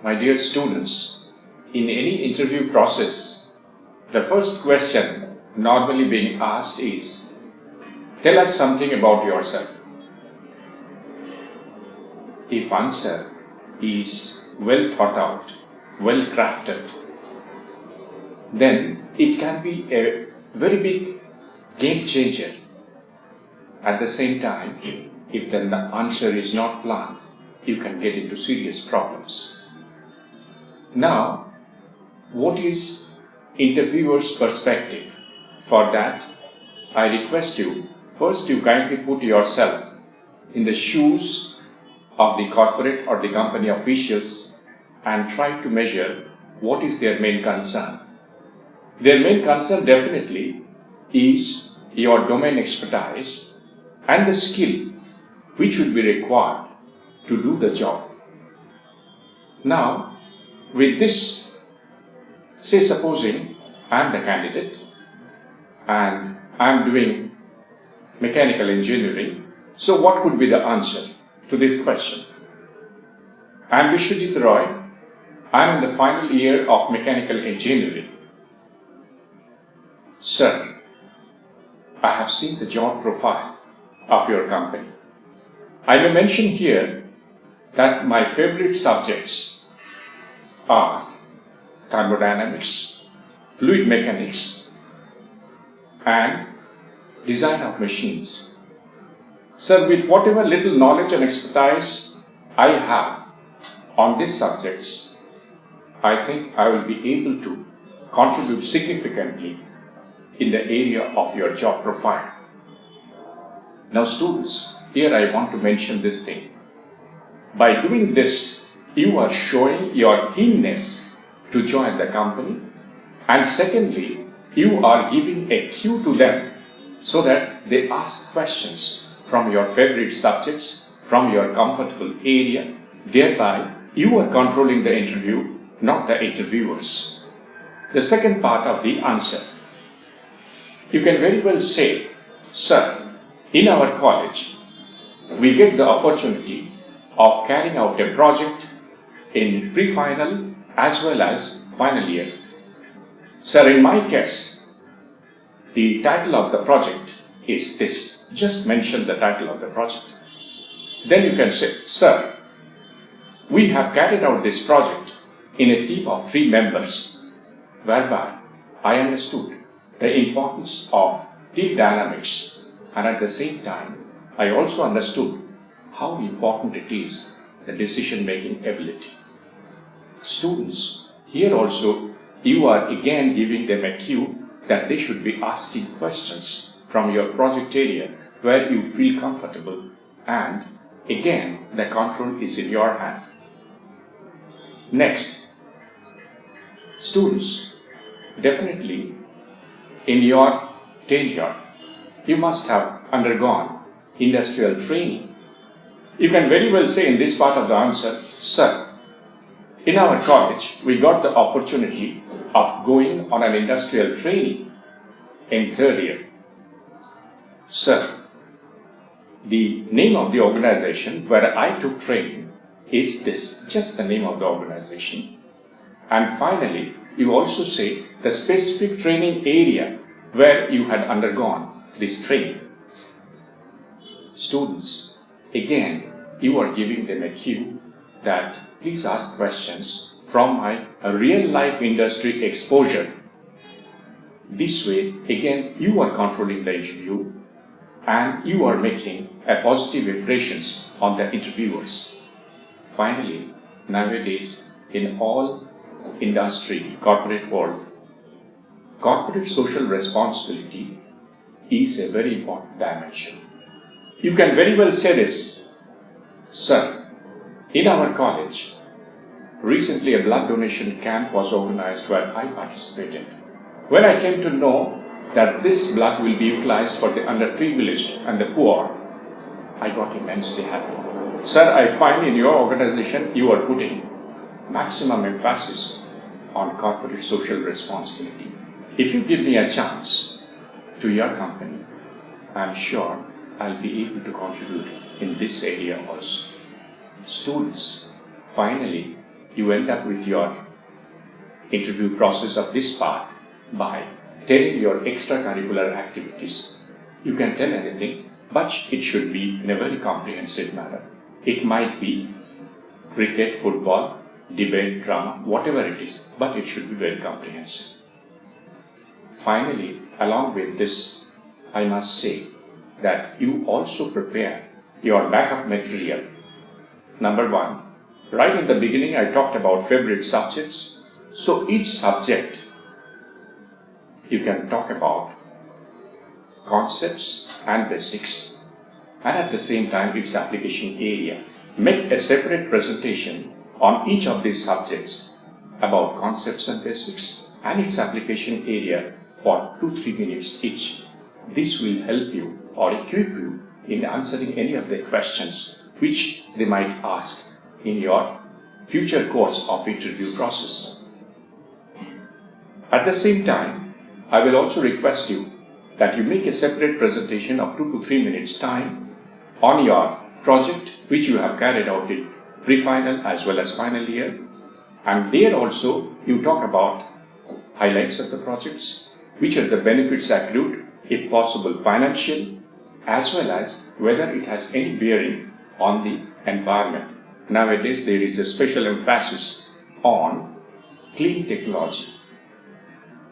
My dear students, in any interview process, the first question normally being asked is, tell us something about yourself. If answer is well thought out, well crafted, then it can be a very big game changer. At the same time, if then the answer is not planned, you can get into serious problems. Now, what is interviewer's perspective? For that, I request you, first you kindly put yourself in the shoes of the corporate or the company officials and try to measure what is their main concern. Their main concern definitely is your domain expertise and the skill which would be required to do the job. Now, with this, say supposing I am the candidate and I am doing mechanical engineering, so what could be the answer to this question? I am Biswajit Roy, I am in the final year of mechanical engineering. Sir, I have seen the job profile of your company. I may mention here that my favorite subjects are thermodynamics, fluid mechanics, and design of machines. Sir, with whatever little knowledge and expertise I have on these subjects, I think I will be able to contribute significantly in the area of your job profile. Now students, here I want to mention this thing. By doing this, you are showing your keenness to join the company, and secondly, you are giving a cue to them so that they ask questions from your favorite subjects, from your comfortable area. Thereby, you are controlling the interview, not the interviewers. The second part of the answer. You can very well say, sir, in our college, we get the opportunity of carrying out a project in pre-final as well as final year. Sir, in my case, the title of the project is this. Just mention the title of the project. Then you can say, sir, we have carried out this project in a team of 3 members, whereby I understood the importance of team dynamics, and at the same time, I also understood how important it is, the decision-making ability. Students, here also, you are again giving them a cue that they should be asking questions from your project area where you feel comfortable, and again, the control is in your hand. Next, students, definitely in your tenure, you must have undergone industrial training. You can very well say in this part of the answer, sir, in our college, we got the opportunity of going on an industrial training in 3rd year. Sir, the name of the organization where I took training is this, just the name of the organization. And finally, you also say the specific training area where you had undergone this training. Students, again, you are giving them a cue that please ask questions from my real-life industry exposure. This way, again, you are controlling the interview and you are making a positive impressions on the interviewers. Finally, nowadays, in all industry, corporate world, corporate social responsibility is a very important dimension. You can very well say this, sir, in our college, recently a blood donation camp was organized where I participated. When I came to know that this blood will be utilized for the underprivileged and the poor, I got immensely happy. Sir, I find in your organization you are putting maximum emphasis on corporate social responsibility. If you give me a chance to your company, I am sure I'll be able to contribute in this area also. Students, finally, you end up with your interview process of this part by telling your extracurricular activities. You can tell anything, but it should be in a very comprehensive manner. It might be cricket, football, debate, drama, whatever it is, but it should be very comprehensive. Finally, along with this, I must say that you also prepare your backup material. Number one, right in the beginning I talked about favorite subjects. So each subject you can talk about concepts and basics, and at the same time its application area. Make a separate presentation on each of these subjects about concepts and basics and its application area for 2-3 minutes each. This will help you or equip you in answering any of the questions which they might ask in your future course of interview process. At the same time, I will also request you that you make a separate presentation of 2 to 3 minutes time on your project which you have carried out in pre-final as well as final year, and there also you talk about highlights of the projects, which are the benefits accrued, if possible financial, as well as whether it has any bearing on the environment. Nowadays there is a special emphasis on clean technology.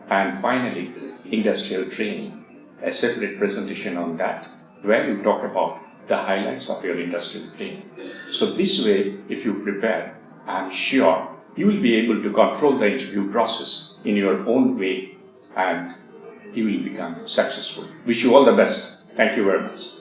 And finally, industrial training, a separate presentation on that where you talk about the highlights of your industrial training. So this way, if you prepare, I am sure you will be able to control the interview process in your own way and you will become successful. Wish you all the best. Thank you very much.